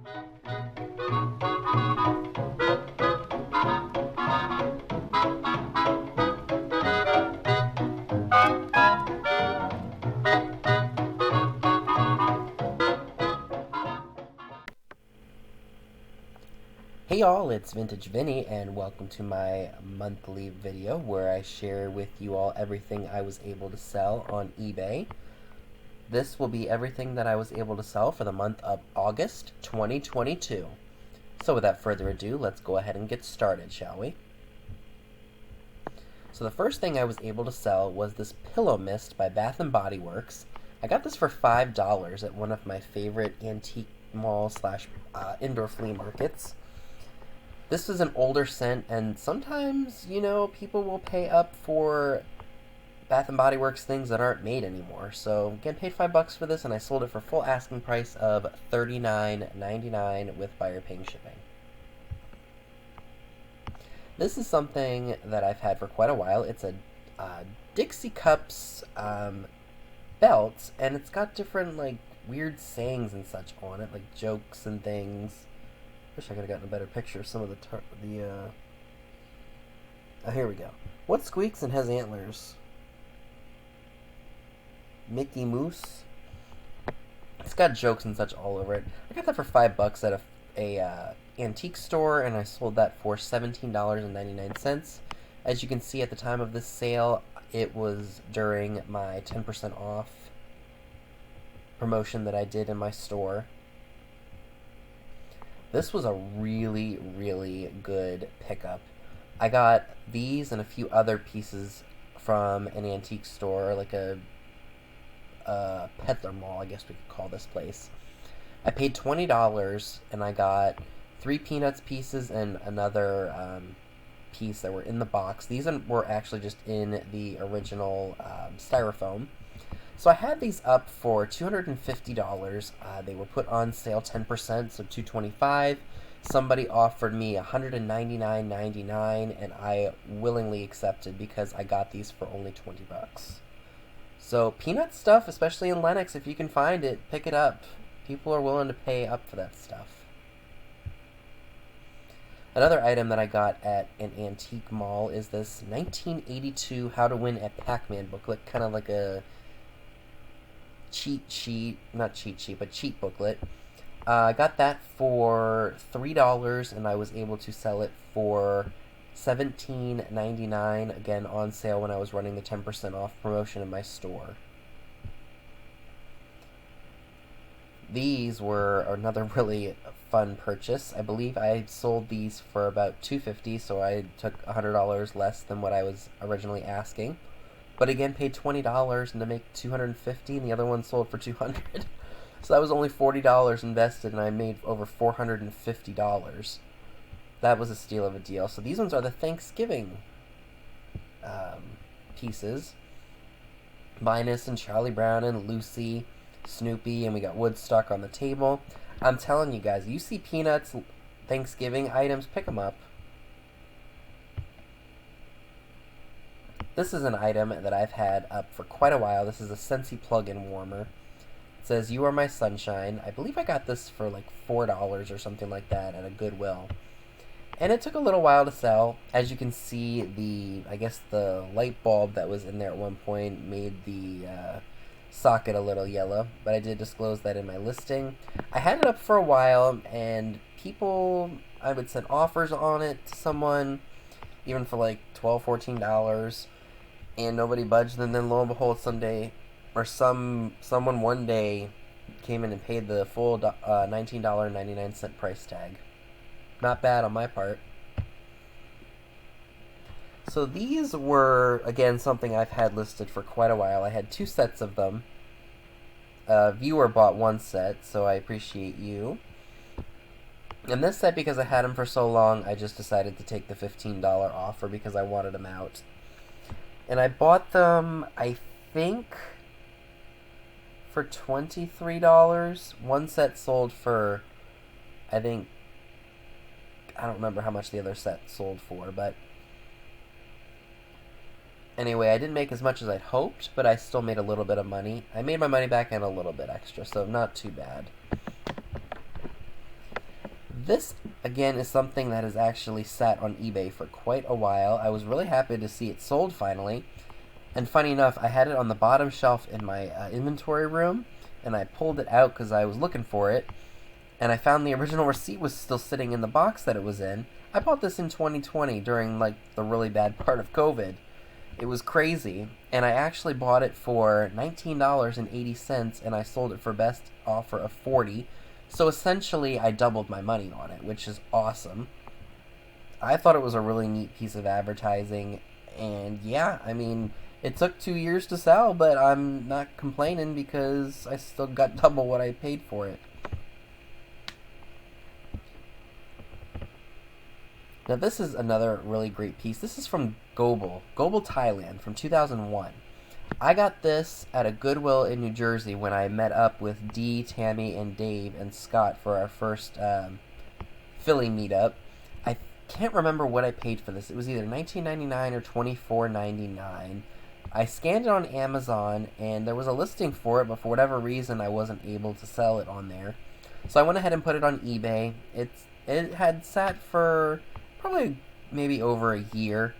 Hey y'all, it's Vintage Vinny, and welcome to my monthly video where I share with you all everything I was able to sell on eBay. This will be everything that I was able to sell for the month of August 2022. So without further ado, let's go ahead and get started, shall we? So the first thing I was able to sell was this pillow mist by Bath & Body Works. I got this for $5 at one of my favorite antique mall slash indoor flea markets. This is an older scent, and sometimes, people will pay up for Bath & Body Works things that aren't made anymore. So, again, paid $5 for this, and I sold it for full asking price of $39.99 with buyer paying shipping. This is something that I've had for quite a while. It's a Dixie Cups belt, and it's got different, weird sayings and such on it, like jokes and things. Wish I could have gotten a better picture of some of oh, here we go. What squeaks and has antlers? Mickey Mouse. It's got jokes and such all over it. I got that for $5 at a antique store, and I sold that for $17.99. As you can see, at the time of this sale, it was during my 10% off promotion that I did in my store. This was a really, really good pickup. I got these and a few other pieces from an antique store, like a peddler mall, I guess we could call this place. I paid $20, and I got 3 Peanuts pieces and another piece that were in the box. These were actually just in the original styrofoam. So I had these up for $250. They were put on sale 10%, so $225. Somebody offered me $199.99, and I willingly accepted because I got these for only $20. So peanut stuff, especially in Lenox, if you can find it, pick it up. People are willing to pay up for that stuff. Another item that I got at an antique mall is this 1982 How to Win at Pac-Man booklet, kind of like a cheat booklet. I got that for $3, and I was able to sell it for $17.99, again on sale when I was running the 10% off promotion in my store. These were another really fun purchase. I believe I sold these for about $250, so I took $100 less than what I was originally asking. But again, paid $20 and to make $250, and the other one sold for $200. So that was only $40 invested, and I made over $450. That was a steal of a deal. So these ones are the Thanksgiving pieces. Linus and Charlie Brown and Lucy, Snoopy, and we got Woodstock on the table. I'm telling you guys, you see Peanuts Thanksgiving items, pick them up. This is an item that I've had up for quite a while. This is a Scentsy plug-in warmer. It says, "You are my sunshine." I believe I got this for like $4 or something like that at a Goodwill. And it took a little while to sell. As you can see, the light bulb that was in there at one point made the socket a little yellow. But I did disclose that in my listing. I had it up for a while, and I would send offers on it to someone, even for like $12, $14. And nobody budged, and then lo and behold, someone one day came in and paid the full $19.99 price tag. Not bad on my part. So these were, again, something I've had listed for quite a while. I had 2 sets of them. A viewer bought 1 set, so I appreciate you. And this set, because I had them for so long, I just decided to take the $15 offer because I wanted them out. And I bought them, I think, for $23. 1 set sold for, I don't remember how much the other set sold for, but anyway, I didn't make as much as I'd hoped, but I still made a little bit of money. I made my money back and a little bit extra, so not too bad. This, again, is something that has actually sat on eBay for quite a while. I was really happy to see it sold finally. And funny enough, I had it on the bottom shelf in my inventory room, and I pulled it out because I was looking for it, and I found the original receipt was still sitting in the box that it was in. I bought this in 2020 during, like, the really bad part of COVID. It was crazy, and I actually bought it for $19.80, and I sold it for best offer of $40. So essentially, I doubled my money on it, which is awesome. I thought it was a really neat piece of advertising, and yeah, I mean, it took 2 years to sell, but I'm not complaining because I still got double what I paid for it. Now this is another really great piece. This is from Gobel, Thailand, from 2001. I got this at a Goodwill in New Jersey when I met up with Dee, Tammy, and Dave and Scott for our first Philly meetup. I can't remember what I paid for this. It was either $19.99 or $24.99. I scanned it on Amazon, and there was a listing for it, but for whatever reason, I wasn't able to sell it on there. So I went ahead and put it on eBay. It had sat for probably maybe over a year,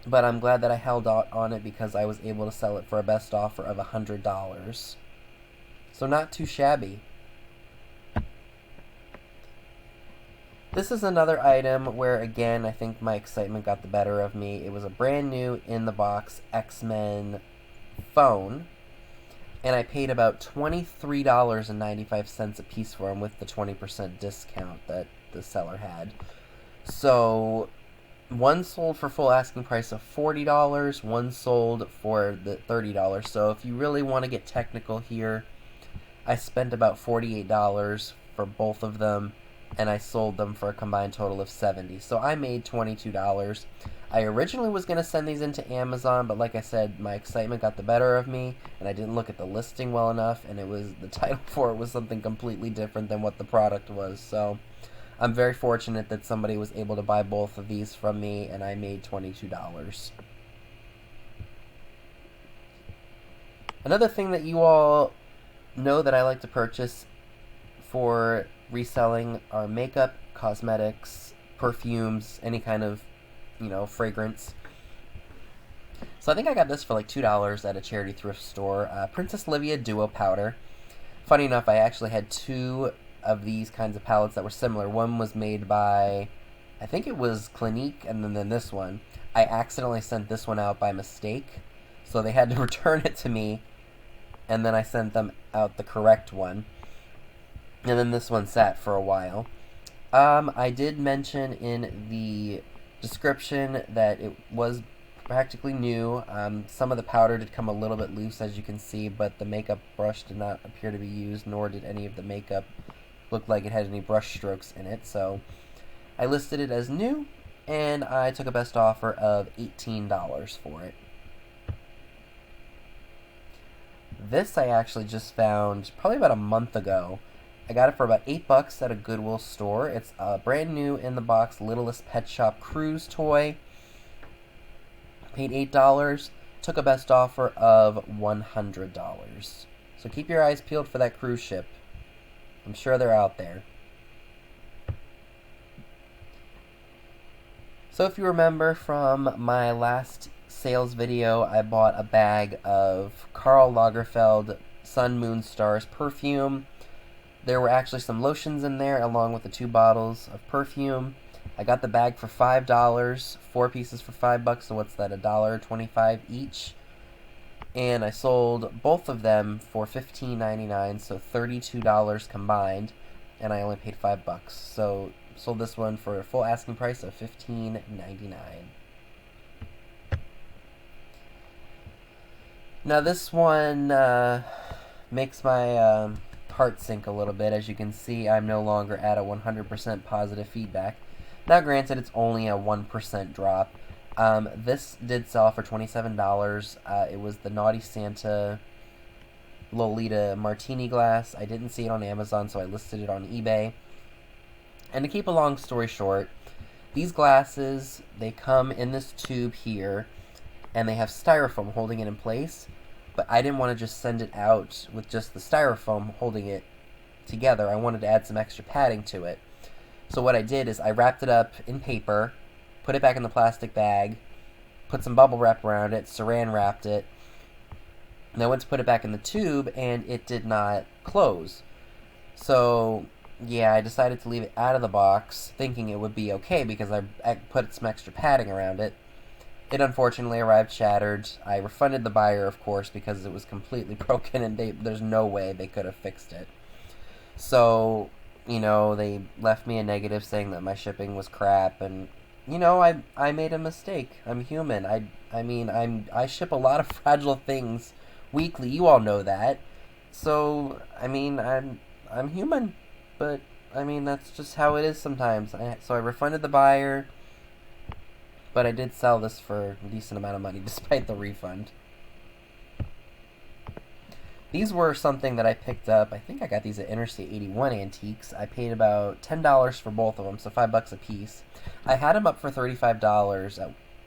but I'm glad that I held out on it because I was able to sell it for a best offer of $100. So not too shabby. This is another item where, again, I think my excitement got the better of me. It was a brand new, in-the-box X-Men phone, and I paid about $23.95 a piece for them with the 20% discount that the seller had. So, one sold for full asking price of $40, one sold for the $30. So if you really want to get technical here, I spent about $48 for both of them, and I sold them for a combined total of $70. So I made $22. I originally was going to send these into Amazon, but like I said, my excitement got the better of me, and I didn't look at the listing well enough, and the title for it was something completely different than what the product was. So I'm very fortunate that somebody was able to buy both of these from me, and I made $22. Another thing that you all know that I like to purchase for reselling are makeup, cosmetics, perfumes, any kind of, fragrance. So I think I got this for like $2 at a charity thrift store. Princess Livia Duo Powder. Funny enough, I actually had two of these kinds of palettes that were similar. One was made by, I think it was Clinique, and then this one. I accidentally sent this one out by mistake, so they had to return it to me, and then I sent them out the correct one. And then this one sat for a while. I did mention in the description that it was practically new. Some of the powder did come a little bit loose, as you can see, but the makeup brush did not appear to be used, nor did any of the makeup look like it had any brush strokes in it. So I listed it as new, and I took a best offer of $18 for it. This I actually just found probably about a month ago. I got it for about $8 at a Goodwill store. It's a brand new in the box Littlest Pet Shop cruise toy. Paid $8. Took a best offer of $100. So keep your eyes peeled for that cruise ship. I'm sure they're out there. So if you remember from my last sales video, I bought a bag of Karl Lagerfeld Sun Moon Stars perfume. There were actually some lotions in there, along with the 2 bottles of perfume. I got the bag for $5, 4 pieces for $5, so what's that, $1.25 each? And I sold both of them for $15.99, so $32 combined, and I only paid $5. So sold this one for a full asking price of $15.99. Now this one makes my heart sink a little bit. As you can see, I'm no longer at a 100% positive feedback. Now granted, it's only a 1% drop. This did sell for $27. It was the Naughty Santa Lolita Martini glass. I didn't see it on Amazon, so I listed it on eBay. And to keep a long story short, these glasses, they come in this tube here, and they have styrofoam holding it in place. But I didn't want to just send it out with just the styrofoam holding it together, I wanted to add some extra padding to it. So what I did is I wrapped it up in paper, put it back in the plastic bag, put some bubble wrap around it, saran wrapped it, and I went to put it back in the tube, and it did not close. So, yeah, I decided to leave it out of the box, thinking it would be okay because I put some extra padding around it. It unfortunately arrived shattered. I refunded the buyer, of course, because it was completely broken, and there's no way they could have fixed it. So, they left me a negative saying that my shipping was crap, and I made a mistake. I'm human. I ship a lot of fragile things weekly. You all know that. So, I'm human, but that's just how it is sometimes. So I refunded the buyer, but I did sell this for a decent amount of money despite the refund. These were something that I picked up. I think I got these at Interstate 81 Antiques. I paid about $10 for both of them, so $5 a piece. I had them up for $35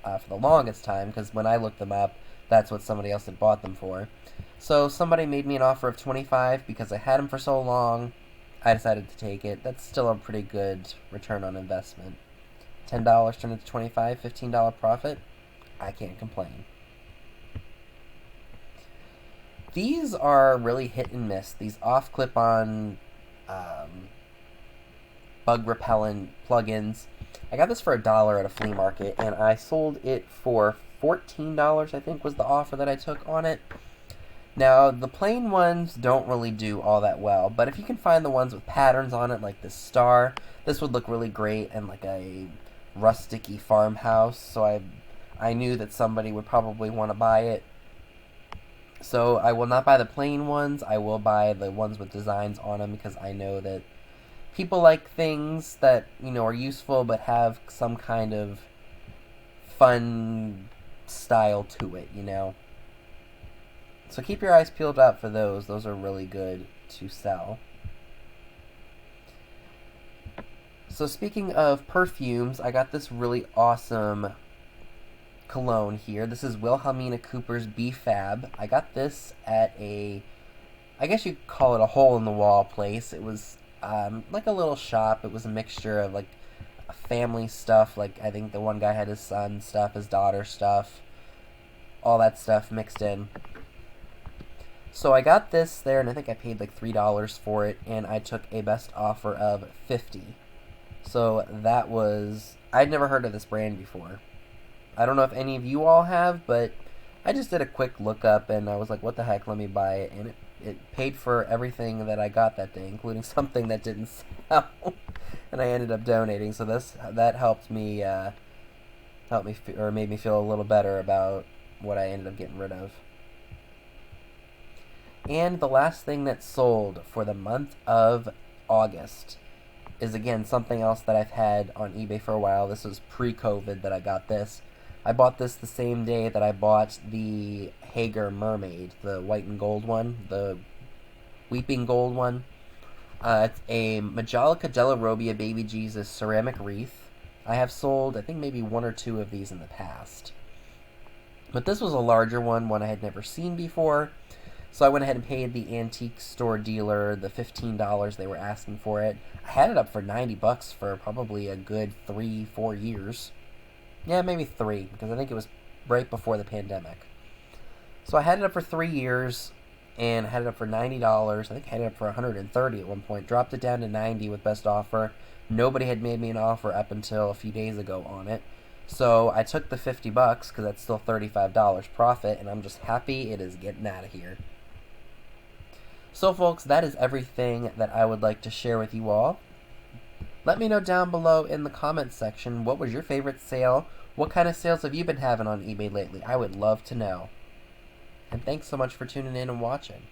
for the longest time, because when I looked them up, that's what somebody else had bought them for. So somebody made me an offer of $25 because I had them for so long. I decided to take it. That's still a pretty good return on investment. $10 turned into $25, $15 profit. I can't complain. These are really hit and miss. These off-clip-on bug repellent plugins. I got this for $1 at a flea market, and I sold it for $14, I think was the offer that I took on it. Now, the plain ones don't really do all that well, but if you can find the ones with patterns on it, like this star, this would look really great in like a rusticy farmhouse, so I knew that somebody would probably want to buy it. So I will not buy the plain ones. I will buy the ones with designs on them because I know that people like things that, are useful but have some kind of fun style to it, So keep your eyes peeled out for those. Those are really good to sell. So speaking of perfumes, I got this really awesome cologne here. This is Wilhelmina Cooper's B-Fab. I got this at I guess you'd call it a hole-in-the-wall place. It was like a little shop. It was a mixture of like family stuff. Like I think the one guy had his son stuff, his daughter stuff, all that stuff mixed in. So I got this there, and I think I paid like $3 for it, and I took a best offer of $50. So that was... I'd never heard of this brand before. I don't know if any of you all have, but I just did a quick lookup, and I was like, what the heck, let me buy it. And it paid for everything that I got that day, including something that didn't sell. And I ended up donating, so that helped me, or made me feel a little better about what I ended up getting rid of. And the last thing that sold for the month of August is, again, something else that I've had on eBay for a while. This was pre-COVID that I got this. I bought this the same day that I bought the Hager Mermaid, the white and gold one, the weeping gold one. It's a Majolica Della Robbia Baby Jesus ceramic wreath. I have sold, I think, maybe one or two of these in the past. But this was a larger one I had never seen before. So I went ahead and paid the antique store dealer the $15 they were asking for it. I had it up for $90 for probably a good 3-4 years. Yeah, maybe 3, because I think it was right before the pandemic. So I had it up for 3 years, and I had it up for $90. I think I had it up for $130 at one point. Dropped it down to $90 with best offer. Nobody had made me an offer up until a few days ago on it. So I took the $50, because that's still $35 profit, and I'm just happy it is getting out of here. So folks, that is everything that I would like to share with you all. Let me know down below in the comments section, what was your favorite sale? What kind of sales have you been having on eBay lately? I would love to know. And thanks so much for tuning in and watching.